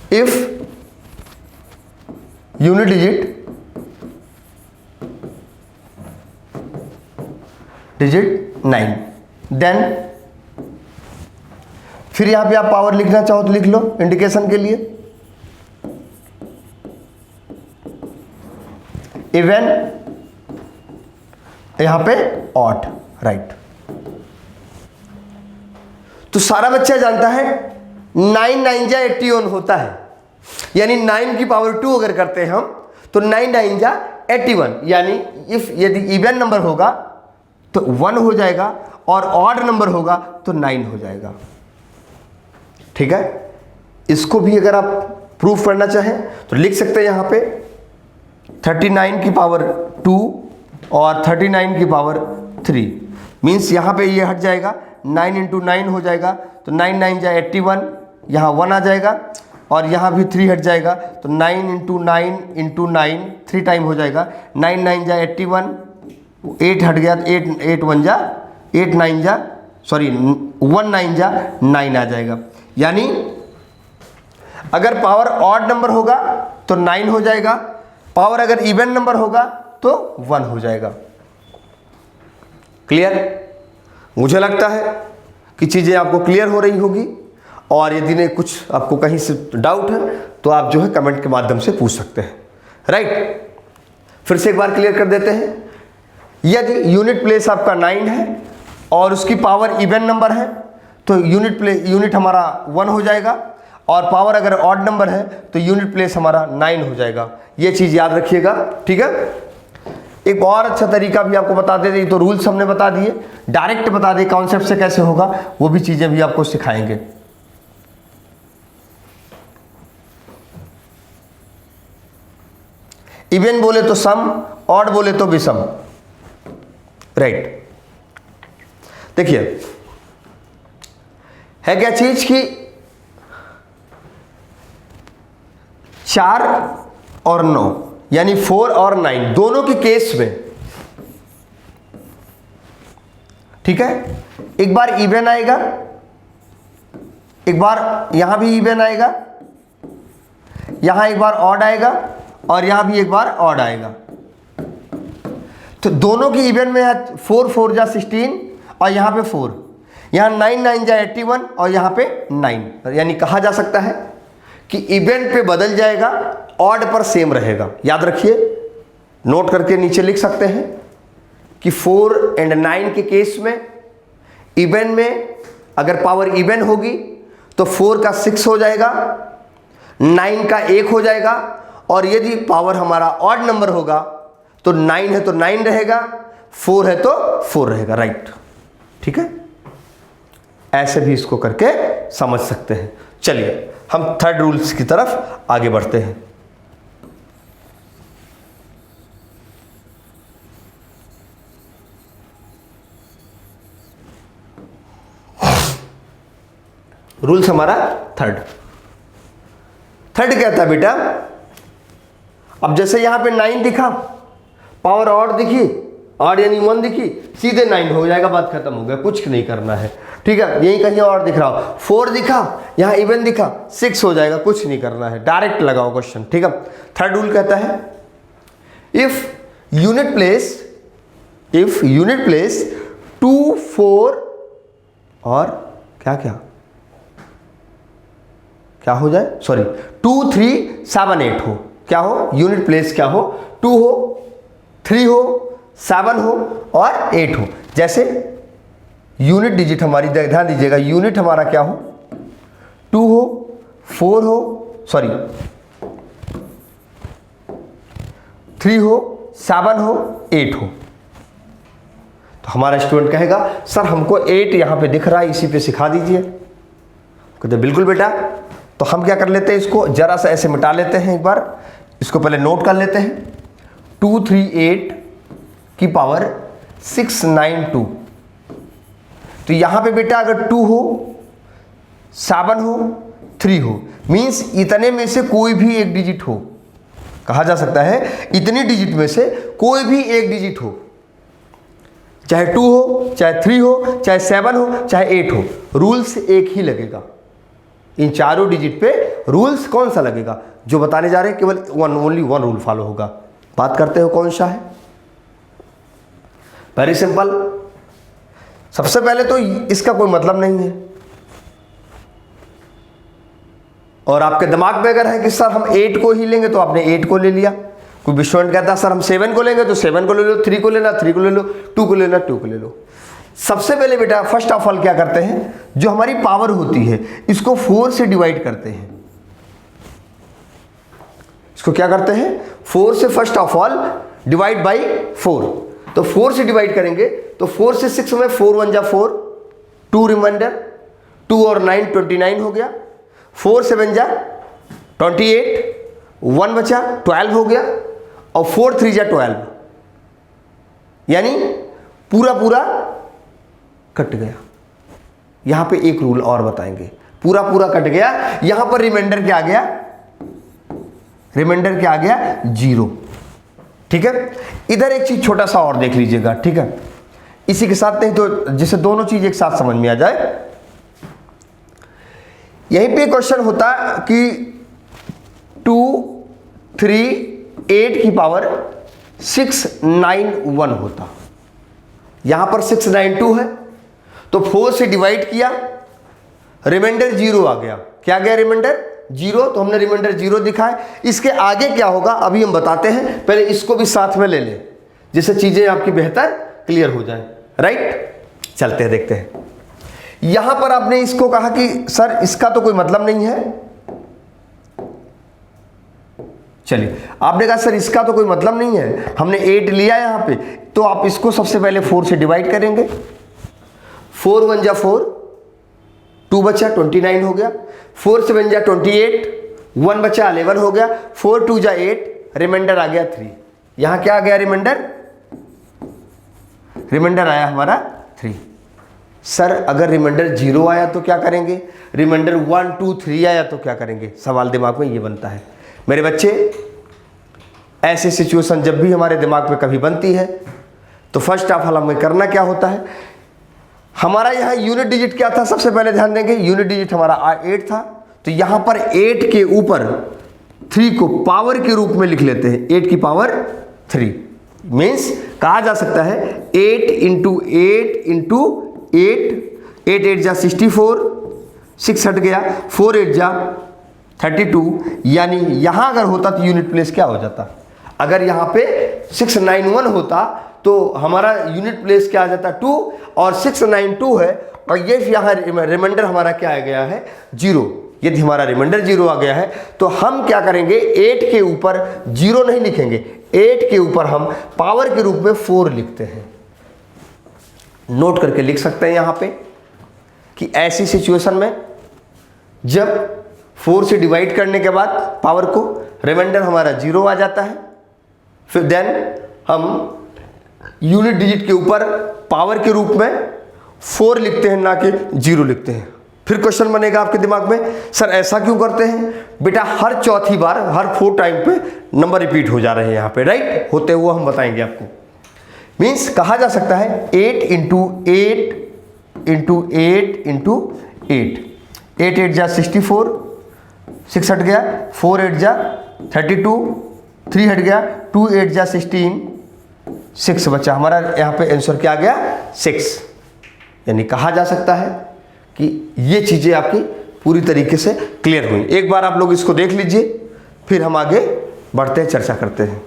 If unit digit 9, then फिर यहां पे आप पावर लिखना चाहो तो लिख लो इंडिकेशन के लिए, इवन यहां पे ऑड, राइट। तो सारा बच्चा जानता है 9 9 जा 81 होता है, यानी 9 की पावर 2 अगर करते हैं हम तो 9 9 जा 81, यानी इफ यदि इवन नंबर होगा तो 1 हो जाएगा और ऑड नंबर होगा तो 9 हो जाएगा, ठीक है। इसको भी अगर आप प्रूफ करना चाहें तो लिख सकते हैं यहां पे 39 की पावर 2 और 39 की पावर 3, मीन्स यहां पे ये हट जाएगा, 9 इंटू 9 हो जाएगा, तो 9 9 जा 81, यहाँ 1 आ जाएगा और यहाँ भी 3 हट जाएगा, तो 9 इंटू 9 इंटू 9 3 टाइम हो जाएगा, 9 9 जा 81, 8 हट गया, 8 1 जा 8 9 जा 1 9 जा 9 आ जाएगा। यानी अगर पावर ऑड नंबर होगा तो 9 हो जाएगा, पावर अगर इवन नंबर होगा तो 1 हो जाएगा। क्लियर? मुझे लगता है कि चीज़ें आपको क्लियर हो रही होगी, और यदि नहीं कुछ आपको कहीं से डाउट है तो आप जो है कमेंट के माध्यम से पूछ सकते हैं, राइट। फिर से एक बार क्लियर कर देते हैं, यदि यूनिट प्लेस आपका 9 है और उसकी पावर इवन नंबर है तो यूनिट हमारा 1 हो जाएगा, और पावर अगर ऑड नंबर है तो यूनिट प्लेस हमारा 9 हो जाएगा। ये चीज़ याद रखिएगा, ठीक है। एक और अच्छा तरीका भी आपको बता देते, तो रूल्स हमने बता दिए, डायरेक्ट बता दिए कॉन्सेप्ट से कैसे होगा, वो भी चीज़ें भी आपको सिखाएंगे। इवन बोले तो सम, ऑड बोले तो विषम, राइट। देखिए है क्या चीज की 4 और 9 यानी 4 और 9 दोनों के केस में, ठीक है, एक बार इवन आएगा, एक बार यहां भी इवन आएगा, यहां एक बार ऑड आएगा और यहां भी एक बार ऑड आएगा। तो दोनों की इवन में है 4 4 जा 16 और यहां पे 4, यहां 9 9 जा 81 और यहां पे 9, यानी कहा जा सकता है कि इवन पे बदल जाएगा, ऑड पर सेम रहेगा। याद रखिए, नोट करके नीचे लिख सकते हैं कि 4 और 9 के केस में इवन में अगर पावर इवन होगी तो 4 का 6 हो जाएगा, 9 का 1 हो जाएगा, और यदि पावर हमारा ऑड नंबर होगा तो 9 है तो 9 रहेगा, 4 है तो 4 रहेगा, राइट। ठीक है, ऐसे भी इसको करके समझ सकते हैं। चलिए हम थर्ड रूल्स की तरफ आगे बढ़ते हैं। रूल्स हमारा थर्ड कहता है बेटा, अब जैसे यहां पे 9 दिखा, पावर ऑड दिखी, ऑड यानी 1 दिखी, सीधे 9 हो जाएगा, बात खत्म हो गया, कुछ नहीं करना है। ठीक है, यही कहीं और दिख रहा हो, 4 दिखा, यहां इवन दिखा, 6 हो जाएगा, कुछ नहीं करना है, डायरेक्ट लगाओ क्वेश्चन। ठीक है, थर्ड रूल कहता है इफ यूनिट प्लेस 2, 4 और क्या हो जाए, सॉरी 2, 3, 7, 8 हो, क्या हो, यूनिट प्लेस क्या हो, 2 हो, 3 हो, 7 हो और 8 हो। जैसे यूनिट डिजिट हमारी, ध्यान दीजिएगा, यूनिट हमारा क्या हो, 2 हो, 4 हो, सॉरी 3 हो, 7 हो, 8 हो। तो हमारा स्टूडेंट कहेगा सर हमको 8 यहां पे दिख रहा है, इसी पे सिखा दीजिए। कहते बिल्कुल बेटा, तो हम क्या कर लेते हैं, इसको जरा सा ऐसे मिटा लेते हैं, एक बार इसको पहले नोट कर लेते हैं। 238 की पावर 692। तो यहां पे बेटा अगर 2 हो, 7 हो, 3 हो, मींस इतने में से कोई भी एक डिजिट हो, कहा जा सकता है इतनी डिजिट में से कोई भी एक डिजिट हो, चाहे 2 हो, चाहे 3 हो, चाहे 7 हो, चाहे 8 हो, रूल्स एक ही लगेगा। इन चारों डिजिट पे रूल्स कौन सा लगेगा, जो बताने जा रहे हैं, केवल ओनली वन रूल फॉलो होगा। बात करते हो कौन सा है, वेरी सिंपल। सबसे पहले तो इसका कोई मतलब नहीं है, और आपके दिमाग में अगर है कि सर हम 8 को ही लेंगे तो आपने 8 को ले लिया। कोई स्टूडेंट कहता है सर हम 7 को लेंगे तो 7 को ले लो, 3 को लेना 3 को ले लो, 2 को लेना 2 को ले लो। सबसे पहले बेटा फर्स्ट ऑफ ऑल क्या करते हैं, जो हमारी पावर होती है इसको 4 से डिवाइड करते हैं। इसको क्या करते हैं, 4 से first of all divide by 4। तो 4 से डिवाइड करेंगे तो 4 से 6 में 4 1 जा 4, 2 रिमाइंडर, 2 और 9 29 हो गया, 4 7 जा 28, 1 बचा 12 हो गया, और 4 3 जा 12, यानी पूरा कट गया। यहां पे एक रूल और बताएंगे, पूरा कट गया, यहां पर रिमाइंडर क्या आ गया, रिमाइंडर क्या आ गया, 0। ठीक है, इधर एक चीज छोटा सा और देख लीजिएगा। ठीक है, इसी के साथ नहीं तो जिससे दोनों चीज एक साथ समझ में आ जाए। यहीं पे क्वेश्चन होता कि 2 3 8 की पावर 691 होता, यहां पर 692 है, तो 4 से डिवाइड किया, रिमाइंडर 0 आ गया। क्या गया, रिमाइंडर 0, तो हमने रिमाइंडर 0 दिखा है। इसके आगे क्या होगा अभी हम बताते हैं, पहले इसको भी साथ में ले लें जिससे चीजें आपकी बेहतर क्लियर हो जाए, राइट। चलते हैं, देखते हैं। यहां पर आपने इसको कहा कि सर इसका तो कोई मतलब नहीं है, चलिए आपने कहा सर इसका तो कोई मतलब नहीं है, हमने 8 लिया यहां पे, तो आप इसको सबसे पहले 4 से डिवाइड करेंगे। 4 1 जा 4, 2 बचा 29 हो गया, 4 7 जा 28, 1 बचा 11 हो गया, 4 2 जा 8, रिमाइंडर आ गया 3। यहां क्या आ गया, रिमाइंडर आया हमारा 3। सर अगर रिमाइंडर 0 आया तो क्या करेंगे, रिमाइंडर 1 2 3 आया तो क्या करेंगे, सवाल दिमाग में ये बनता है। मेरे बच्चे, ऐसी सिचुएशन जब भी हमारे दिमाग में कभी बनती है तो फर्स्ट ऑफ ऑल हमें करना क्या होता है, हमारा यहाँ यूनिट डिजिट क्या था, सबसे पहले ध्यान देंगे, यूनिट डिजिट हमारा 8 था, तो यहां पर 8 के ऊपर 3 को पावर के रूप में लिख लेते हैं, 8 की पावर 3, मीन्स कहा जा सकता है 8 इंटू 8 इंटू 8, 8 8 जा 64, 6 हट गया, 4 8 जा 32, यानी यहां अगर होता तो यूनिट प्लेस क्या हो जाता, अगर यहां पे 691 होता तो हमारा यूनिट प्लेस क्या आ जाता 2, और 692 है, और ये यहाँ रिमाइंडर हमारा क्या आ गया है 0। यदि हमारा रिमाइंडर 0 आ गया है तो हम क्या करेंगे, 8 के ऊपर 0 नहीं लिखेंगे, 8 के ऊपर हम पावर के रूप में 4 लिखते हैं। नोट करके लिख सकते हैं यहाँ पे कि ऐसी सिचुएशन में जब 4 से डिवाइड करने के बाद पावर को रिमाइंडर हमारा 0 आ जाता है, फिर देन हम यूनिट डिजिट के ऊपर पावर के रूप में 4 लिखते हैं, ना कि 0 लिखते हैं। फिर क्वेश्चन बनेगा आपके दिमाग में, सर ऐसा क्यों करते हैं? बेटा हर चौथी बार, हर 4 टाइम पे नंबर रिपीट हो जा रहे हैं यहाँ पे, राइट? होते हुए हम बताएंगे आपको। मीन्स कहा जा सकता है 8 इंटू 8 इंटू 8 इंटू 8, 8 8 जा 64, 6 हट गया, 4 8 जा 32, 3 हट गया, 2 8 जा 16, 6 बचा। हमारा यहाँ पे आंसर क्या आ गया? 6। यानी कहा जा सकता है कि ये चीज़ें आपकी पूरी तरीके से क्लियर हुई। एक बार आप लोग इसको देख लीजिए, फिर हम आगे बढ़ते हैं, चर्चा करते हैं।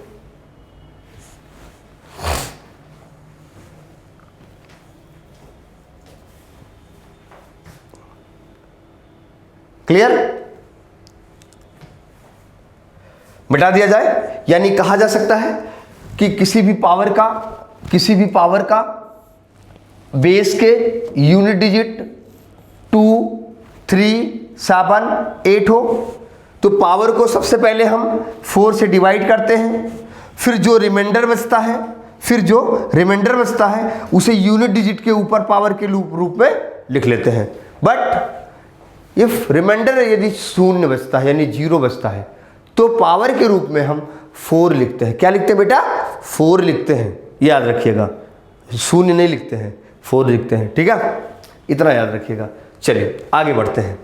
क्लियर? मिटा दिया जाए। यानी कहा जा सकता है कि किसी भी पावर का बेस के यूनिट डिजिट 2, 3, 7, 8 हो तो पावर को सबसे पहले हम 4 से डिवाइड करते हैं, फिर जो रिमाइंडर बचता है उसे यूनिट डिजिट के ऊपर पावर के रूप में लिख लेते हैं। बट इफ रिमाइंडर यदि शून्य बचता है यानी 0 बचता है तो पावर के रूप में हम 4 लिखते हैं। क्या लिखते हैं बेटा? 4 लिखते हैं, याद रखिएगा। शून्य नहीं लिखते हैं, 4 लिखते हैं, ठीक है? इतना याद रखिएगा। चलिए आगे बढ़ते हैं।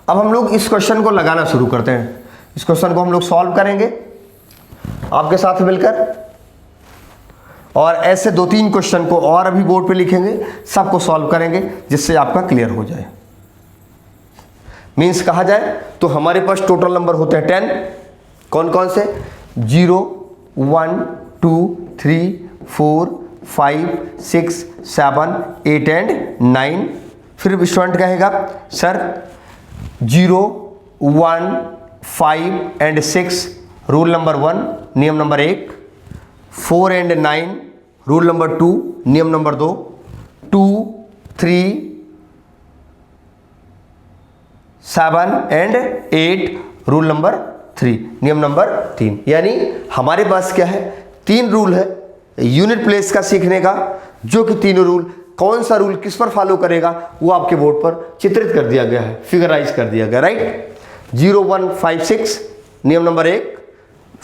अब हम लोग इस क्वेश्चन को लगाना शुरू करते हैं। इस क्वेश्चन को हम लोग सॉल्व करेंगे आपके साथ मिलकर, और ऐसे 2-3 क्वेश्चन को और अभी बोर्ड पे लिखेंगे, सबको सॉल्व करेंगे जिससे आपका क्लियर हो जाए। मीन्स कहा जाए तो हमारे पास टोटल नंबर होते हैं 10। कौन कौन से? 0, 1, 2, 3, 4, 5, 6, 7, 8 एंड 9। फिर स्टूडेंट कहेगा सर 0, 1, 5 एंड 6 रूल नंबर 1 नियम नंबर 1, 4 एंड 9 रूल नंबर 2 नियम नंबर 2, 2, 3, 7 एंड 8 रूल नंबर 3 नियम नंबर 3। यानी हमारे पास क्या है? 3 रूल है यूनिट प्लेस का सीखने का, जो कि तीनों रूल कौन सा रूल किस पर फॉलो करेगा वो आपके बोर्ड पर चित्रित कर दिया गया है, फिगराइज कर दिया गया, राइट? 0, 1, 5, 6 नियम number 1,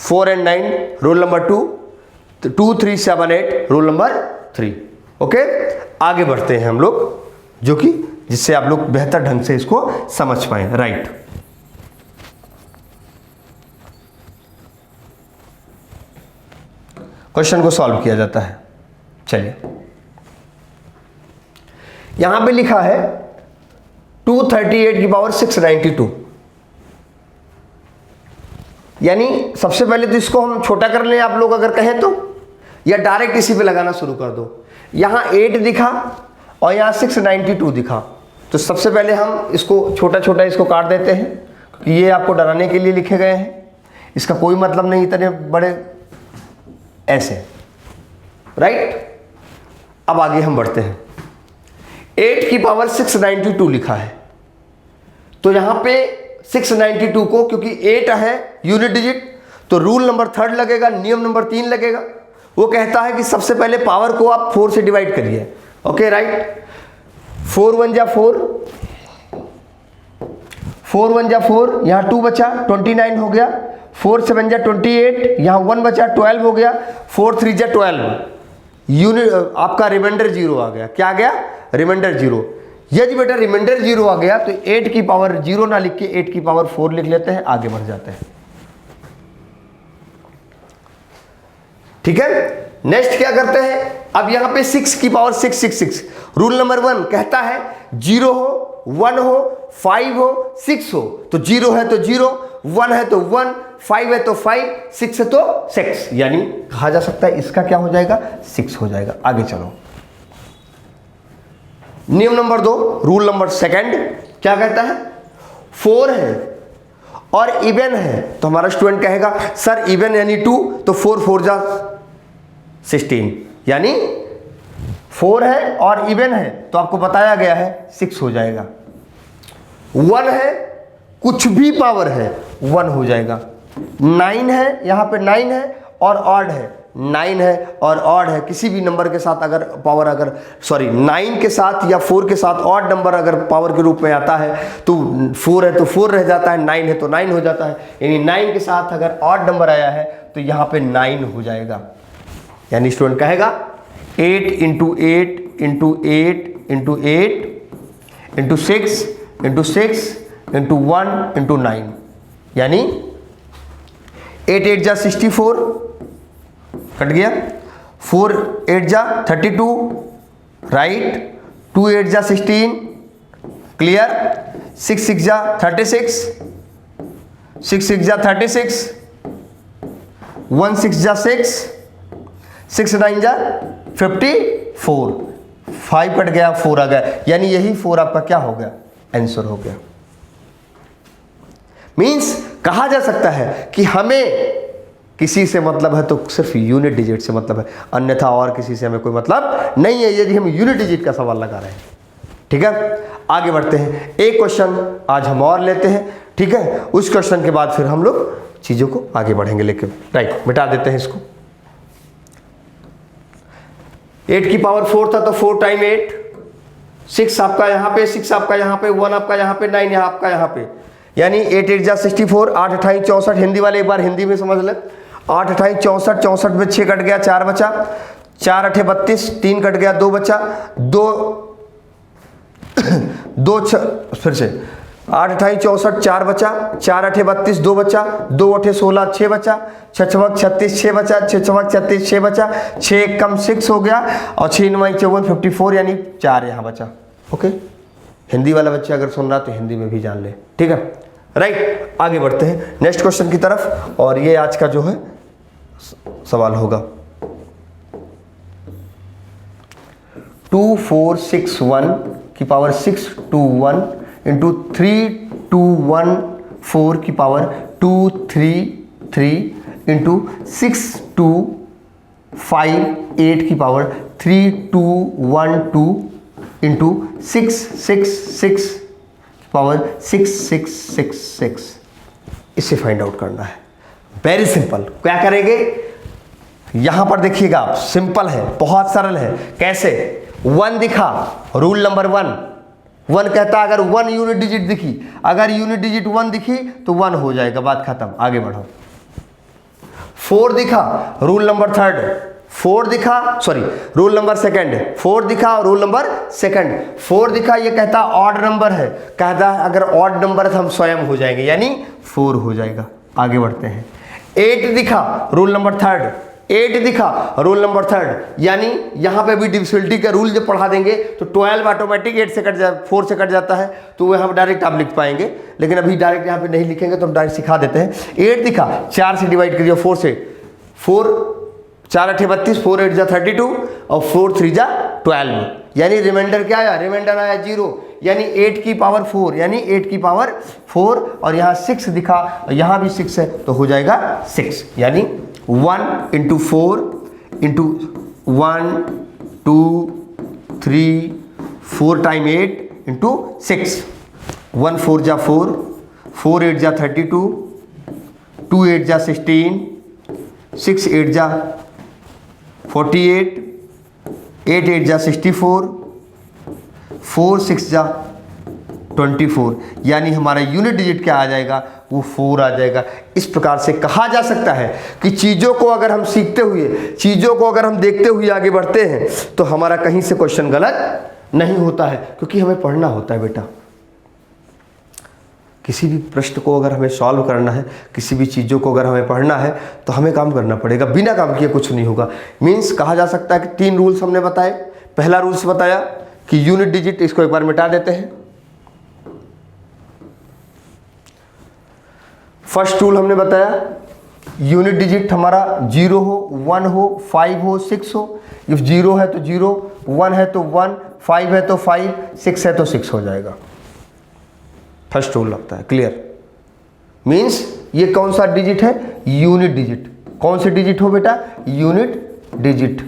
4 and 9 rule number 2, 2, 3, 7, 8 rule number 3। Okay, आगे बढ़ते हैं हम लोग, जो कि जिससे आप लोग बेहतर ढंग से इसको समझ पाए, राइट? क्वेश्चन को सॉल्व किया जाता है। चलिए यहां पे लिखा है 238 की पावर 692। यानी सबसे पहले तो इसको हम छोटा कर लें, आप लोग अगर कहें तो, या डायरेक्ट इसी पे लगाना शुरू कर दो। यहां 8 दिखा और यहां 692 दिखा, तो सबसे पहले हम इसको छोटा छोटा इसको काट देते हैं, क्योंकि ये आपको डराने के लिए लिखे गए हैं, इसका कोई मतलब नहीं इतने बड़े ऐसे, राइट? अब आगे हम बढ़ते हैं। 8 की पावर 692 लिखा है, तो यहां पे 692 को, क्योंकि 8 है यूनिट डिजिट, तो रूल नंबर 3 लगेगा, नियम नंबर 3 लगेगा। वो कहता है कि सबसे पहले पावर को आप 4 से डिवाइड करिए। Okay, right? 4 1 जा 4, 4 1 जा 4, यहाँ 2 बचा 29 हो गया, 4 7 जा 28, यहाँ 1 बचा 12 हो गया, 4 3 जा 12, यूनिट आपका रिमाइंडर 0 आ गया। क्या आ गया? रिमाइंडर 0। यदि बेटा रिमाइंडर 0 आ गया तो 8 की पावर 0 ना लिख के 8 की पावर 4 लिख लेते हैं, आगे बढ़ जाते हैं। ठीक है, नेक्स्ट क्या करते हैं? अब यहां पे 6 की पावर 666, रूल नंबर 1 कहता है 0 हो, 1 हो, 5 हो, 6 हो, तो 0 है तो 0, 1 है तो 1, 5 है तो 5, 6 है तो 6। यानी कहा जा सकता है इसका क्या हो जाएगा? 6 हो जाएगा। आगे चलो, नियम नंबर 2 रूल नंबर 2 क्या कहता है? 4 है और इवन है, तो हमारा स्टूडेंट कहेगा सर इवन यानी 2, तो 4 4 जा 16, यानी 4 है और इवन है तो आपको बताया गया है 6 हो जाएगा। 1 है, कुछ भी पावर है 1 हो जाएगा। 9 है, यहाँ पे 9 है और ऑड है, 9 है और ऑड है, किसी भी नंबर के साथ अगर पावर 9 के साथ या 4 के साथ ऑड नंबर अगर पावर के रूप में आता है तो 4 है तो 4 रह जाता है, 9 है तो 9 हो जाता है, यानी 9 के साथ अगर ऑड नंबर आया है तो यहाँ पे 9 हो जाएगा। यानी स्टूडेंट कहेगा 8 into 8 into 8 into 8 into 6 into 6 into 1 into 9, यानी 8 8 जा 64 कट गया, 4 8 जा 32 राइट, 2 8 जा 16 क्लियर, 6 6 जा 36, 6 6 जा 36, 1 6 जा 6, 6 9 जा 54, 5 कट गया 4 आ गया, यानी यही 4 आपका क्या हो गया, आंसर हो गया। मीन्स कहा जा सकता है कि हमें किसी से मतलब है तो सिर्फ यूनिट डिजिट से मतलब है, अन्यथा और किसी से हमें कोई मतलब नहीं है यदि हम यूनिट डिजिट का सवाल लगा रहे हैं। ठीक है, आगे बढ़ते हैं, एक क्वेश्चन आज हम और लेते हैं। ठीक है, उस क्वेश्चन के बाद फिर हम लोग चीजों को आगे बढ़ेंगे लेके। राइट, मिटा देते हैं इसको। 8 की पावर 4 था तो 4 टाइम 8, 6 आपका यहाँ पे, 6 आपका यहाँ पे, 1 आपका यहाँ पे, 9 यहाँ आपका यहाँ पे, यानी 8 8 जा 64, 8 28 64, हिंदी वाले एक बार हिंदी में समझ ले। 8 28 64, 64 में 6 कट गया 4 बचा, 4 8 32, 3 कट गया 2 बचा, 2 फिर से 8 28 64 4 बचा, 4 8 32 2 बचा, 2 8 16 6 बचा, 6 6 36 6 बचा, 6 6 36 6 बचा, 6 कम 6 हो गया और 6 9 54 54, यानी 4 यहाँ बचा। ओके, हिंदी वाला बच्चा अगर सुन रहा तो हिंदी में भी जान ले। ठीक है, राइट, आगे बढ़ते हैं नेक्स्ट क्वेश्चन की तरफ, और ये आज का जो है सवाल होगा 2461 की पावर 621 इंटू 3214 की पावर 233 इंटू 6258 की पावर 3212 इंटू 666 पावर 6666, इसे फाइंड आउट करना है। वेरी सिंपल, क्या करेंगे यहां पर देखिएगा आप, सिंपल है, बहुत सरल है। कैसे? 1 दिखा, रूल नंबर 1 कहता अगर 1 यूनिट डिजिट दिखी, अगर यूनिट डिजिट 1 दिखी तो 1 हो जाएगा, बात खत्म, आगे बढ़ो। 4 दिखा, रूल नंबर 3, 4 दिखा, सॉरी रूल नंबर 2, 4 दिखा, रूल नंबर 2, 4 दिखा, ये कहता ऑड नंबर है, कहता है अगर ऑड नंबर है तो हम स्वयं हो जाएंगे, यानी 4 हो जाएगा। आगे बढ़ते हैं। 8 दिखा, रूल नंबर 3, 8 दिखा, रूल नंबर 3, यानी यहां पे भी डिविजिबिलिटी का रूल जब पढ़ा देंगे तो 12 ऑटोमेटिक 8 से कट 4 से कट जाता है, तो वह हम डायरेक्ट आप लिख पाएंगे, लेकिन अभी डायरेक्ट यहाँ पे नहीं लिखेंगे तो हम डायरेक्ट सिखा देते हैं। 8 दिखा, 4 से डिवाइड करिए, 4 से, 4 4 8 32, 4 8 जा 32 और 4 3 जा 12, यानी रिमाइंडर क्या आया, रिमाइंडर आया 0, यानी 8 की पावर 4, यानी 8 की पावर 4, और यहाँ 6 दिखा, यहाँ भी 6 है तो हो जाएगा 6, यानी 1 इंटू 4 इंटू 1 2 3 4 टाइम 8 इंटू 6, 1 4 जा 4, 4 8 जा 32, 2 8 जा 16, 6 8 जा 48, 8 8 जा 64, 4 6 जा 24, यानी हमारा यूनिट डिजिट क्या आ जाएगा, वो 4 आ जाएगा। इस प्रकार से कहा जा सकता है कि चीज़ों को अगर हम सीखते हुए, चीज़ों को अगर हम देखते हुए आगे बढ़ते हैं तो हमारा कहीं से क्वेश्चन गलत नहीं होता है, क्योंकि हमें पढ़ना होता है बेटा। किसी भी प्रश्न को अगर हमें सॉल्व करना है, किसी भी चीज़ों को अगर हमें पढ़ना है तो हमें काम करना पड़ेगा, बिना काम किए कुछ नहीं होगा। मीन्स कहा जा सकता है कि 3 रूल्स हमने बताए। पहला रूल्स बताया कि यूनिट डिजिट, इसको एक बार मिटा देते हैं। फर्स्ट रूल हमने बताया यूनिट डिजिट हमारा 0 हो, 1 हो, 5 हो, 6 हो। इफ 0 है तो 0, 1 है तो 1, 5 है तो 5, 6 है तो 6 हो जाएगा। फर्स्ट रूल लगता है। क्लियर? मीन्स ये कौन सा डिजिट है? Unit digit. कौन से डिजिट हो बेटा? Unit digit.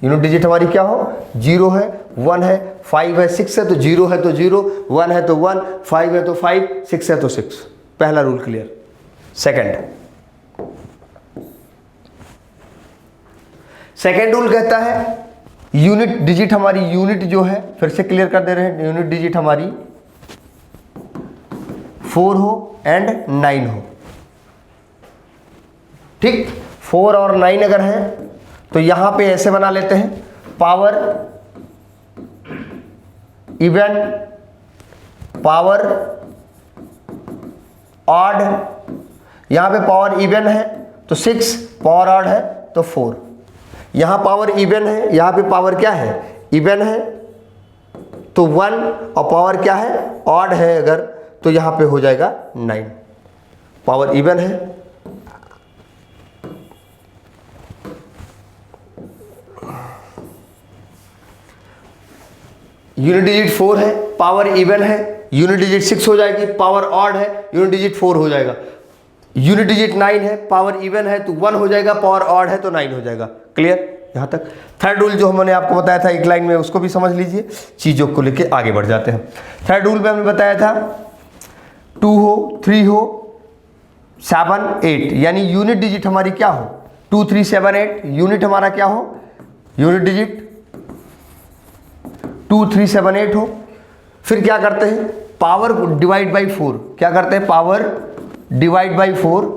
यूनिट डिजिट हमारी क्या हो? 0 है, 1 है, 5 है, 6 है तो 0 है तो 0, 1 है तो 1, 5 है तो 5, 6 है तो 6। पहला रूल क्लियर। सेकेंड रूल कहता है यूनिट डिजिट हमारी, यूनिट जो है, फिर से क्लियर कर दे रहे हैं, यूनिट डिजिट हमारी 4 हो एंड 9 हो। ठीक, 4 और 9 अगर है तो यहां पे ऐसे बना लेते हैं, पावर इवन, पावर ऑड। यहां पे पावर इवन है तो 6, पावर ऑड है तो 4। यहां पावर इवन है, यहां पे पावर क्या है? इवन है तो 1, और पावर क्या है? ऑड है अगर, तो यहां पे हो जाएगा 9। पावर इवन है, यूनिट डिजिट 4 है, पावर इवन है, यूनिट डिजिट 6 हो जाएगी, पावर ऑड है, यूनिट डिजिट 4 हो जाएगा। यूनिट डिजिट 9 है, पावर इवन है तो 1 हो जाएगा, पावर ऑड है तो 9 हो जाएगा। क्लियर यहां तक? थर्ड रूल जो हमने आपको बताया था एक लाइन में, उसको भी समझ लीजिए, चीजों को लेके आगे बढ़ जाते हैं। थर्ड रूल में हमने बताया था 2 हो, 3 हो, 7, 8, यानी यूनिट डिजिट हमारी क्या हो? 2, 3, 7, 8। यूनिट हमारा क्या हो? यूनिट डिजिट 2, 3, 7, 8 हो। फिर क्या करते हैं? Power divide by 4। क्या करते हैं? Power divide by 4।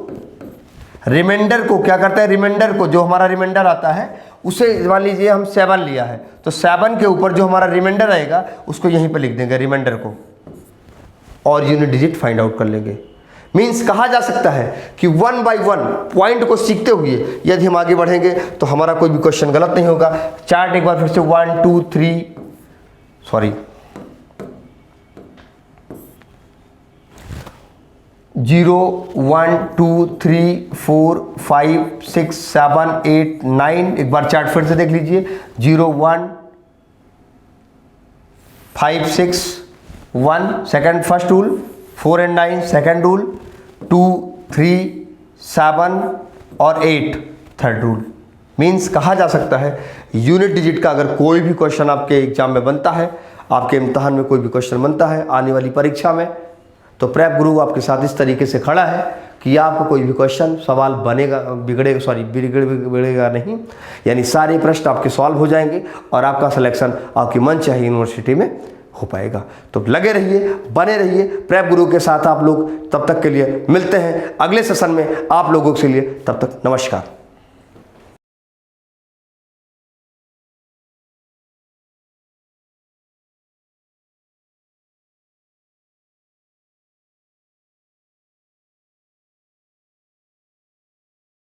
रिमाइंडर को क्या करते हैं? रिमाइंडर को, जो हमारा रिमाइंडर आता है उसे, मान लीजिए हम 7 लिया है तो 7 के ऊपर जो हमारा रिमाइंडर आएगा उसको यहीं पर लिख देंगे, रिमाइंडर को, और यूनिट डिजिट फाइंड आउट कर लेंगे। मीन्स कहा जा सकता है कि 1 by 1 पॉइंट को सीखते हुए यदि हम आगे बढ़ेंगे तो हमारा कोई भी क्वेश्चन गलत नहीं होगा। चार्ट एक बार फिर से 1 2 3 सॉरी 0 1 2 3 4 5 6 7 8 9। एक बार चार्ट फिर से देख लीजिए, 0 1 5 6 1 second first rule, 4 and 9 second rule, 2 3 7 और 8 थर्ड रूल। मीन्स कहा जा सकता है यूनिट डिजिट का अगर कोई भी क्वेश्चन आपके एग्जाम में बनता है, आपके इम्तहान में कोई भी क्वेश्चन बनता है आने वाली परीक्षा में, तो प्रेप गुरु आपके साथ इस तरीके से खड़ा है कि आपको कोई भी क्वेश्चन सवाल बनेगा, बिगड़ेगा नहीं, यानी सारे प्रश्न आपके सॉल्व हो जाएंगे और आपका सिलेक्शन आपकी मनचाही यूनिवर्सिटी में हो पाएगा। तो लगे रहिए, बने रहिए प्रेप गुरु के साथ आप लोग। तब तक के लिए मिलते हैं अगले सेशन में आप लोगों के लिए। तब तक नमस्कार।